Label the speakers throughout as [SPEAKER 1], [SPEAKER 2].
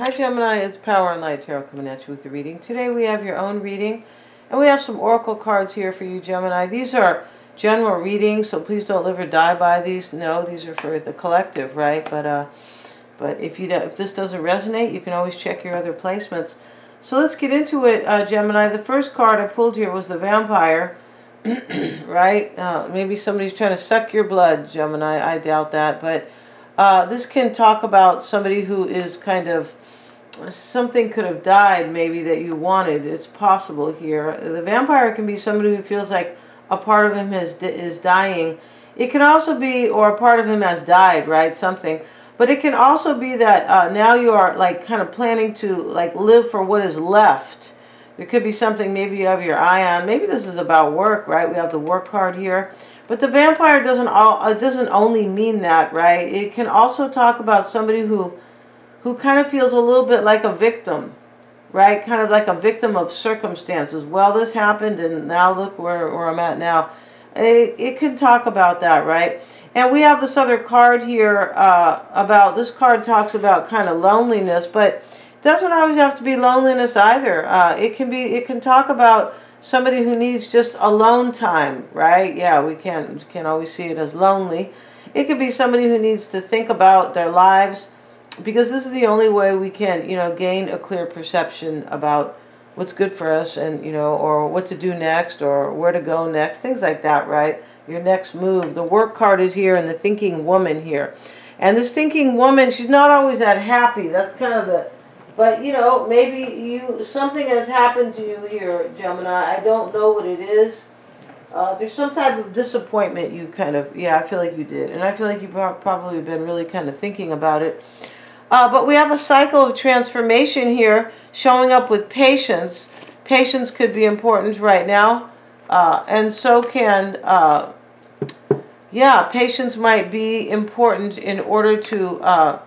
[SPEAKER 1] Hi Gemini, it's Power and Light Tarot coming at you with the reading. Today we have your own reading, and we have some oracle cards here for you, Gemini. These are general readings, so please don't live or die by these. No, these are for the collective, right? But if this doesn't resonate, you can always check your other placements. So let's get into it, Gemini. The first card I pulled here was the Vampire, right? Maybe somebody's trying to suck your blood, Gemini. I doubt that, but this can talk about somebody who is kind of, something could have died maybe that you wanted. It's possible here. The Vampire can be somebody who feels like a part of him is dying. It can also be, or a part of him has died, right? Something. But it can also be that now you are like kind of planning to like live for what is left. There could be something maybe you have your eye on. Maybe this is about work, right? We have the work card here. But the Vampire doesn't only mean that, right? It can also talk about somebody who kind of feels a little bit like a victim, right? Kind of like a victim of circumstances. Well, this happened, and now look where I'm at now. It can talk about that, right? And we have this other card here this card talks about kind of loneliness, but it doesn't always have to be loneliness either. It can talk about somebody who needs just alone time, right? Yeah, we can't always see it as lonely. It could be somebody who needs to think about their lives, because this is the only way we can, gain a clear perception about what's good for us, and, or what to do next, or where to go next, things like that, right? Your next move. The work card is here, and the thinking woman here. And this thinking woman, she's not always that happy. That's kind of the, but, maybe something has happened to you here, Gemini. I don't know what it is. There's some type of disappointment you kind of, yeah, I feel like you did. And I feel like you've probably been really kind of thinking about it. But we have a cycle of transformation here, showing up with patience. Patience could be important right now. And so can, patience might be important in order to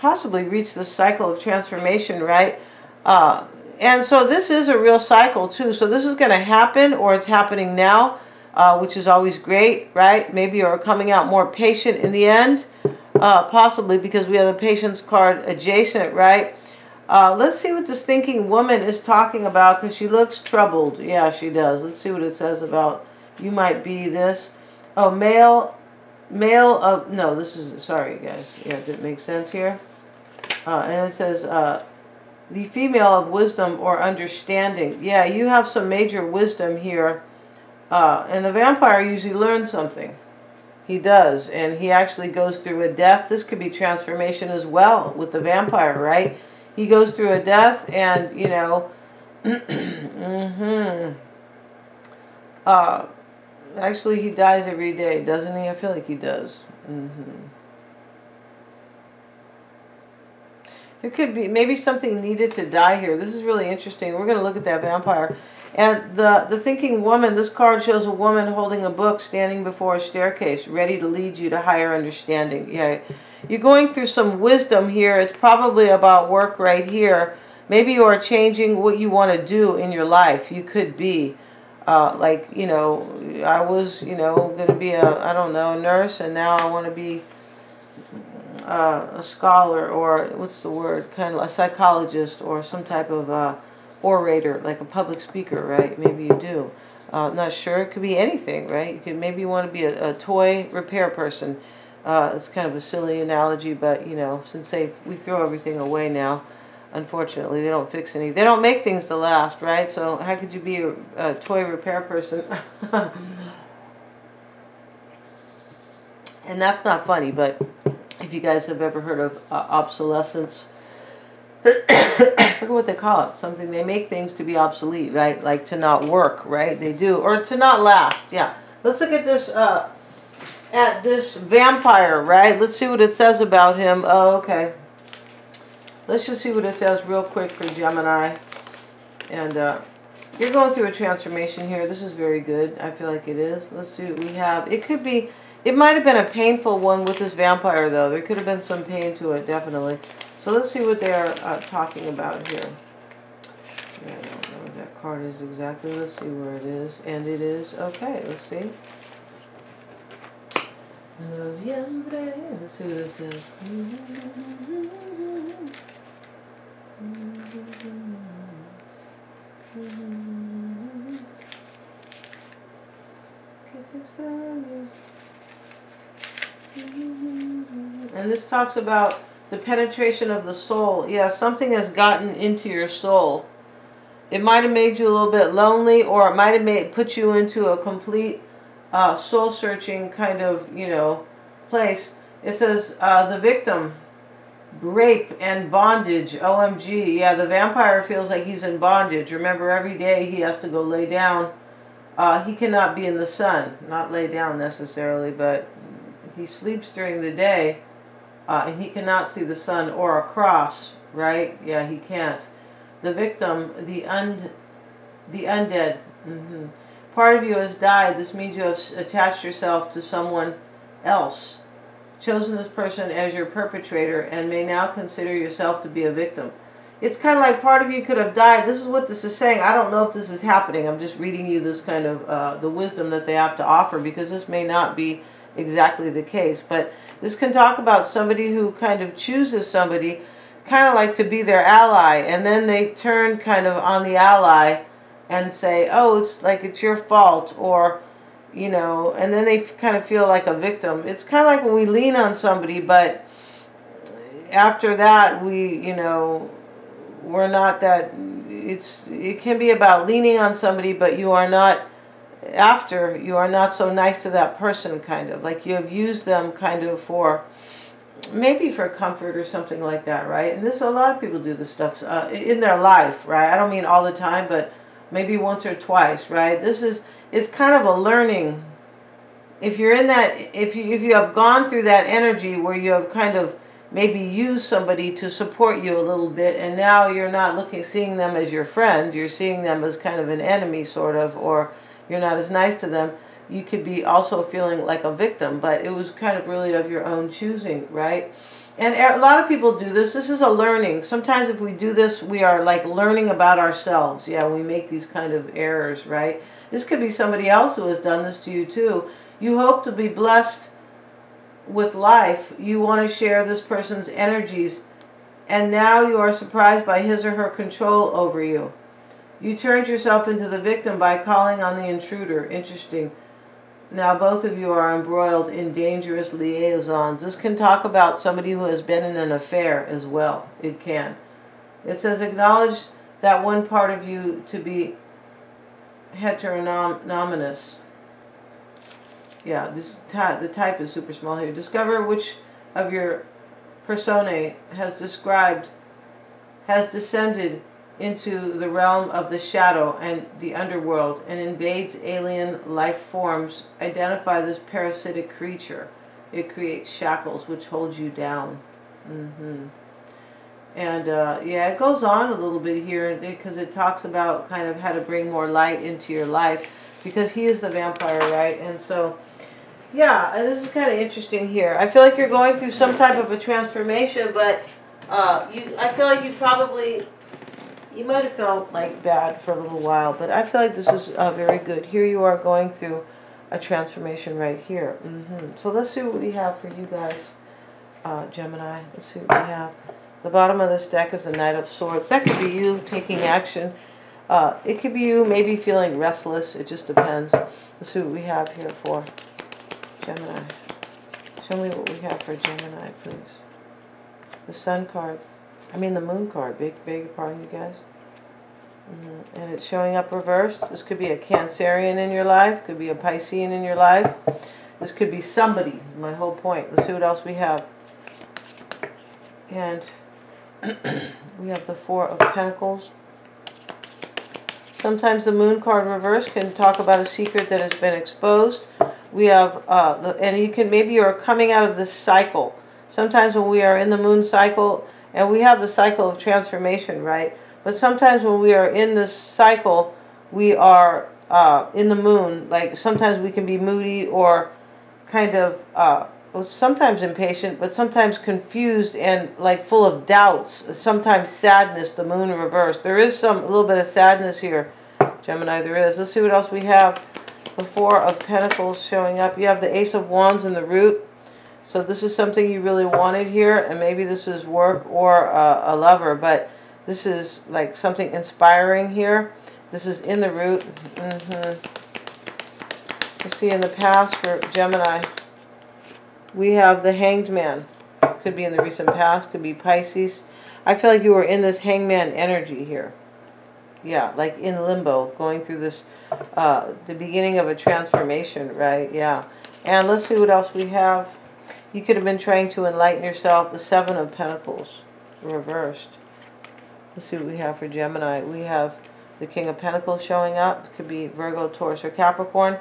[SPEAKER 1] possibly reach the cycle of transformation, right? And so this is a real cycle too. So this is going to happen, or it's happening now, which is always great, right? Maybe you're coming out more patient in the end. Possibly because we have the patience card adjacent, right? Let's see what this thinking woman is talking about, because she looks troubled. Yeah, she does. Let's see what it says about you might be this. Oh, male of, no, this is, sorry guys. Yeah, didn't make sense here. And it says, the female of wisdom or understanding. Yeah, you have some major wisdom here. And the Vampire usually learns something. He does, and he actually goes through a death. This could be transformation as well with the Vampire, right? He goes through a death, and, actually he dies every day, doesn't he? I feel like he does. There could be, maybe something needed to die here. This is really interesting. We're going to look at that Vampire. And the thinking woman, this card shows a woman holding a book, standing before a staircase, ready to lead you to higher understanding. Yeah, you're going through some wisdom here. It's probably about work right here. Maybe you are changing what you want to do in your life. You could be, I was, going to be I don't know, a nurse, and now I want to be a scholar, or what's the word, kind of a psychologist, or some type of orator, like a public speaker, right? Maybe you do. Not sure. It could be anything, right? You could maybe want to be a toy repair person. It's kind of a silly analogy, but since we throw everything away now, unfortunately, they don't fix any. They don't make things to last, right? So how could you be a toy repair person? And that's not funny, but if you guys have ever heard of obsolescence, I forget what they call it. Something, they make things to be obsolete, right? Like to not work, right? They do, or to not last. Yeah. Let's look at this Vampire, right? Let's see what it says about him. Oh, okay. Let's just see what it says real quick for Gemini. And you're going through a transformation here. This is very good. I feel like it is. Let's see what we have. It could be, it might have been a painful one with this Vampire, though. There could have been some pain to it, definitely. So let's see what they're talking about here. Yeah, I don't know what that card is exactly. Let's see where it is. And it is. Okay, let's see. Let's see what this is. And this talks about the penetration of the soul. Yeah, something has gotten into your soul. It might have made you a little bit lonely, or it might have put you into a complete soul-searching kind of, place. It says the victim, rape and bondage. OMG. Yeah, the vampire feels like he's in bondage. Remember, every day he has to go lay down. He cannot be in the sun. Not lay down necessarily, but he sleeps during the day. And he cannot see the sun or a cross, right? Yeah, he can't. The victim, the undead. Part of you has died. This means you have attached yourself to someone else, chosen this person as your perpetrator, and may now consider yourself to be a victim. It's kind of like part of you could have died. This is what this is saying. I don't know if this is happening. I'm just reading you this kind of the wisdom that they have to offer, because this may not be exactly the case. But this can talk about somebody who kind of chooses somebody kind of like to be their ally, and then they turn kind of on the ally and say, oh, it's like it's your fault, or and then they kind of feel like a victim. It's kind of like when we lean on somebody, but after that we're not that. It can be about leaning on somebody, but you are not so nice to that person, kind of like you have used them kind of for maybe for comfort or something like that, right? And a lot of people do this stuff in their life, right? I don't mean all the time, but maybe once or twice, right? It's kind of a learning. If you're in that, if you have gone through that energy where you have kind of maybe used somebody to support you a little bit, and now you're not seeing them as your friend, you're seeing them as kind of an enemy, sort of, or you're not as nice to them, you could be also feeling like a victim, but it was kind of really of your own choosing, right? And a lot of people do this. This is a learning. Sometimes if we do this, we are like learning about ourselves. Yeah, we make these kind of errors, right? This could be somebody else who has done this to you too. You hope to be blessed with life. You want to share this person's energies, and now you are surprised by his or her control over you. You turned yourself into the victim by calling on the intruder. Interesting. Now both of you are embroiled in dangerous liaisons. This can talk about somebody who has been in an affair as well. It can. It says, acknowledge that one part of you to be heteronomous. Yeah, the type is super small here. Discover which of your personae has descended into the realm of the shadow and the underworld and invades alien life forms. Identify this parasitic creature. It creates shackles which hold you down. And yeah, it goes on a little bit here because it talks about kind of how to bring more light into your life, because he is the vampire, right? And so yeah, this is kind of interesting here. I feel like you're going through some type of a transformation, but I feel like you might have felt like bad for a little while, but I feel like this is very good. Here you are going through a transformation right here. So let's see what we have for you guys, Gemini. Let's see what we have. The bottom of this deck is the Knight of Swords. That could be you taking action. It could be you maybe feeling restless. It just depends. Let's see what we have here for Gemini. Show me what we have for Gemini, please. The Sun card. I mean the Moon card. Beg your pardon, you guys. And it's showing up reversed. This could be a Cancerian in your life. Could be a Piscean in your life. This could be somebody. My whole point. Let's see what else we have. And we have the Four of Pentacles. Sometimes the Moon card reversed can talk about a secret that has been exposed. We have, and you can, maybe you're coming out of this cycle. Sometimes when we are in the Moon cycle, and we have the cycle of transformation, right? But sometimes when we are in this cycle, we are in the Moon. Like sometimes we can be moody or kind of, sometimes impatient, but sometimes confused and like full of doubts. Sometimes sadness, the Moon reversed. There is a little bit of sadness here, Gemini, there is. Let's see what else we have. The Four of Pentacles showing up. You have the Ace of Wands in the root. So this is something you really wanted here, and maybe this is work or a lover, but This is like something inspiring here. This is in the root. You see, in the past for Gemini, we have the Hanged Man. Could be in the recent past, could be Pisces. I feel like you were in this hangman energy here. Yeah, like in limbo, going through this, the beginning of a transformation, right? Yeah. And let's see what else we have. You could have been trying to enlighten yourself. The Seven of Pentacles, reversed. Let's see what we have for Gemini. We have the King of Pentacles showing up. It could be Virgo, Taurus, or Capricorn.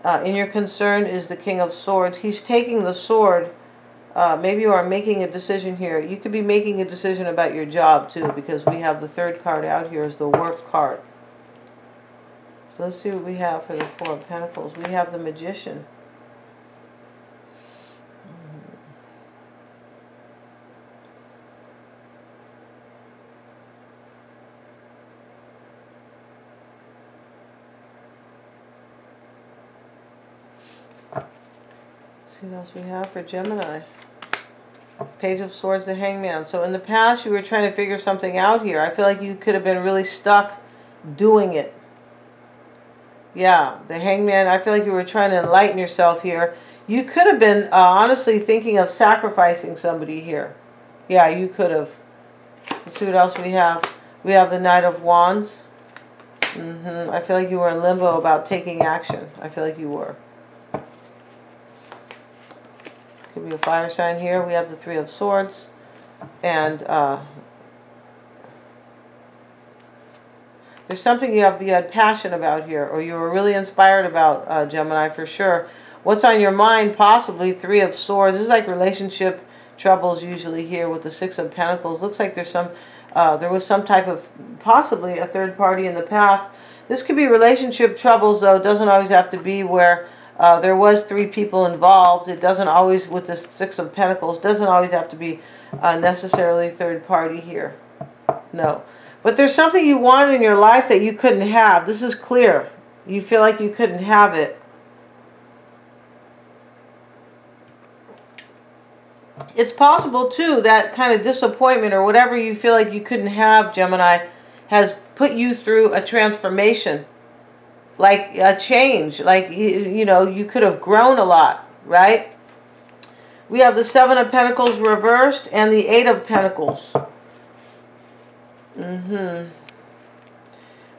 [SPEAKER 1] In your concern is the King of Swords. He's taking the sword. Maybe you are making a decision here. You could be making a decision about your job too, because we have the third card out here as the work card. So let's see what we have for the Four of Pentacles. We have the Magician. See what else we have for Gemini. Page of Swords, the Hangman. So in the past you were trying to figure something out here. I feel like you could have been really stuck doing it. Yeah, the Hangman, I feel like you were trying to enlighten yourself here. You could have been honestly thinking of sacrificing somebody here. Yeah, you could have. Let's see what else we have. We have the Knight of Wands. I feel like you were in limbo about taking action. I feel like you were. Could be a fire sign here. We have the Three of Swords. And there's something you had passion about here, or you were really inspired about, Gemini, for sure. What's on your mind? Possibly Three of Swords. This is like relationship troubles usually here with the Six of Pentacles. Looks like there's some, there was some type of, possibly a third party in the past. This could be relationship troubles, though. It doesn't always have to be where there was three people involved. It doesn't always, with the Six of Pentacles, doesn't always have to be necessarily third party here. No. But there's something you wanted in your life that you couldn't have. This is clear. You feel like you couldn't have it. It's possible, too, that kind of disappointment or whatever you feel like you couldn't have, Gemini, has put you through a transformation. Like a change. Like, you know, you could have grown a lot, right? We have the Seven of Pentacles reversed and the Eight of Pentacles.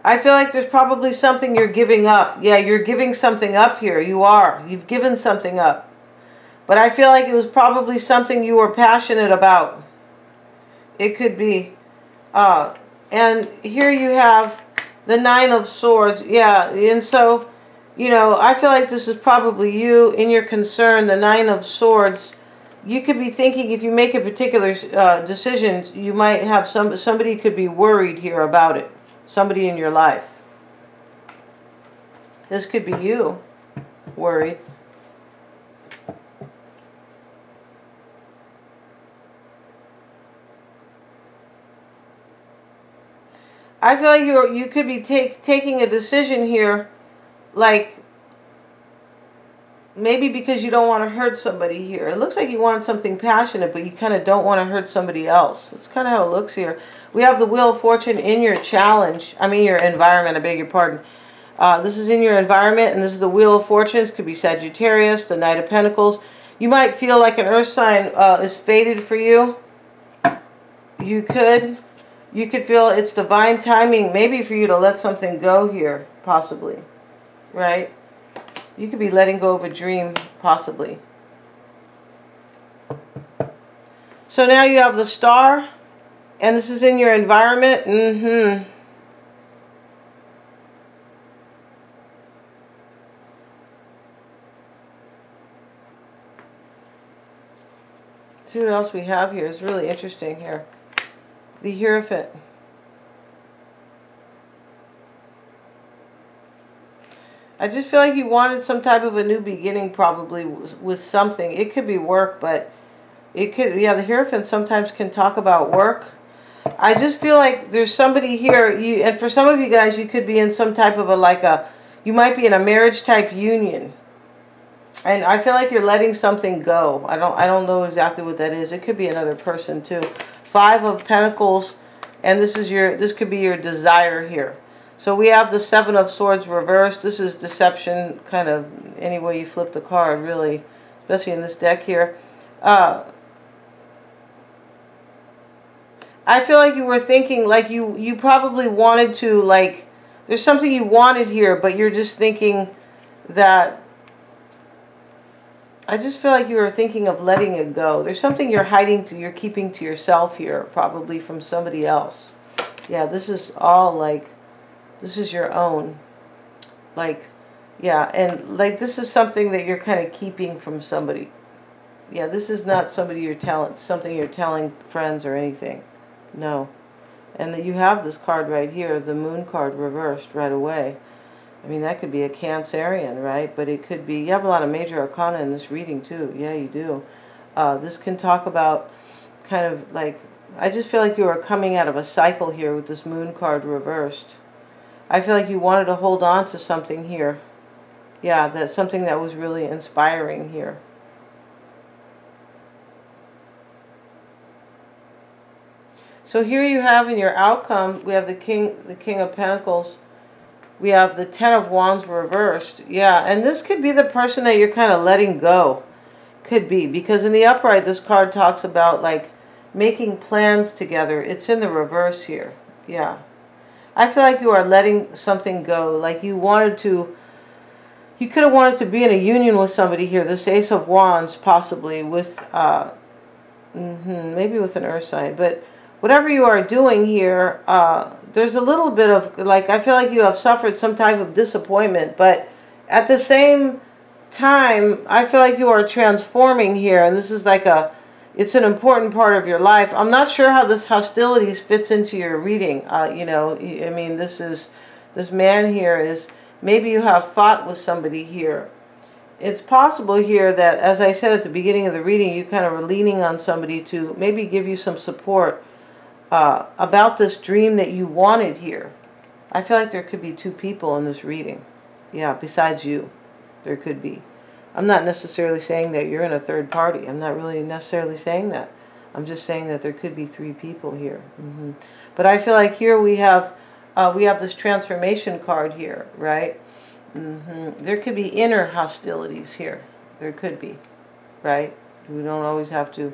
[SPEAKER 1] I feel like there's probably something you're giving up. Yeah, you're giving something up here. You are. You've given something up. But I feel like it was probably something you were passionate about. It could be. And here you have the Nine of Swords. Yeah, and so, you know, I feel like this is probably you in your concern, the Nine of Swords. You could be thinking, if you make a particular decision, you might have somebody could be worried here about it. Somebody in your life. This could be you worried. I feel like you could be taking a decision here, like, maybe because you don't want to hurt somebody here. It looks like you wanted something passionate, but you kind of don't want to hurt somebody else. That's kind of how it looks here. We have the Wheel of Fortune in your challenge. I mean, your environment, I beg your pardon. This is in your environment, and this is the Wheel of Fortune. It could be Sagittarius, the Knight of Pentacles. You might feel like an earth sign is fated for you. You could feel it's divine timing, maybe for you to let something go here, possibly. Right? You could be letting go of a dream, possibly. So now you have the Star, and this is in your environment. See what else we have here. It's really interesting here. The Hierophant. I just feel like you wanted some type of a new beginning, probably, with something. It could be work, but it could, yeah, the Hierophant sometimes can talk about work. I just feel like there's somebody here, and for some of you guys, you could be in some type of you might be in a marriage type union. And I feel like you're letting something go. I don't know exactly what that is. It could be another person too. Five of Pentacles And this could be your desire here. So we have the Seven of Swords reversed. This is deception, kind of any way you flip the card, really, especially in this deck here. I feel like you were thinking, like you probably wanted to, like, there's something you wanted here, but you're just thinking that, I just feel like you were thinking of letting it go. There's something you're hiding you're keeping to yourself here, probably from somebody else. Yeah, this is all like, this is your own. Like, yeah, and like this is something that you're kind of keeping from somebody. Yeah, this is not somebody you're telling, something you're telling friends or anything. No. And that you have this card right here, the Moon card reversed right away. I mean, that could be a Cancerian, right? But it could be, you have a lot of major arcana in this reading too. Yeah, you do. This can talk about kind of like, I just feel like you are coming out of a cycle here with this Moon card reversed. I feel like you wanted to hold on to something here. Yeah, that's something that was really inspiring here. So here you have in your outcome, we have the King of Pentacles. We have the Ten of Wands reversed. Yeah, and this could be the person that you're kind of letting go. Could be, because in the upright, this card talks about like making plans together. It's in the reverse here. Yeah. I feel like you are letting something go. Like you wanted to, you could have wanted to be in a union with somebody here. This Ace of Wands, possibly with, maybe with an earth sign. But whatever you are doing here, there's a little bit of, like, I feel like you have suffered some type of disappointment. But at the same time, I feel like you are transforming here. And this is like it's an important part of your life. I'm not sure how this hostilities fits into your reading. You know, I mean, this man here is, maybe you have fought with somebody here. It's possible here that, as I said at the beginning of the reading, you kind of were leaning on somebody to maybe give you some support about this dream that you wanted here. I feel like there could be two people in this reading. Yeah, besides you, there could be. I'm not necessarily saying that you're in a third party. I'm not really necessarily saying that. I'm just saying that there could be three people here. But I feel like here we have this transformation card here, right? There could be inner hostilities here. There could be, right? We don't always have to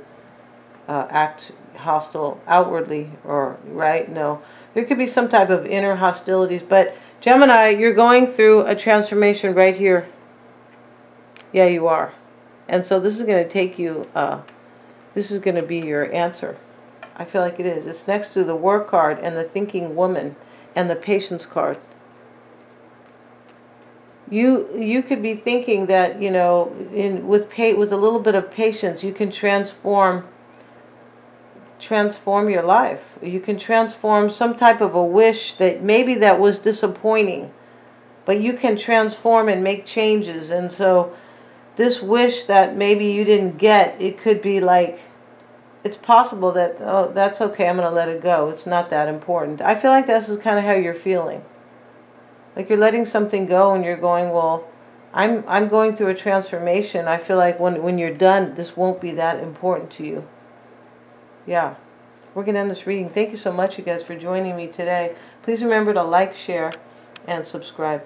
[SPEAKER 1] act hostile outwardly, or right? No, there could be some type of inner hostilities. But Gemini, you're going through a transformation right here. Yeah, you are. And so this is going to take you, this is going to be your answer. I feel like it is. It's next to the Work card and the Thinking Woman and the Patience card. You could be thinking that, you know, with a little bit of patience, you can transform your life. You can transform some type of a wish that maybe that was disappointing, but you can transform and make changes. And so this wish that maybe you didn't get, it could be like, it's possible that, oh, that's okay, I'm going to let it go. It's not that important. I feel like this is kind of how you're feeling. Like you're letting something go and you're going, well, I'm going through a transformation. I feel like when you're done, this won't be that important to you. Yeah. We're going to end this reading. Thank you so much, you guys, for joining me today. Please remember to like, share, and subscribe.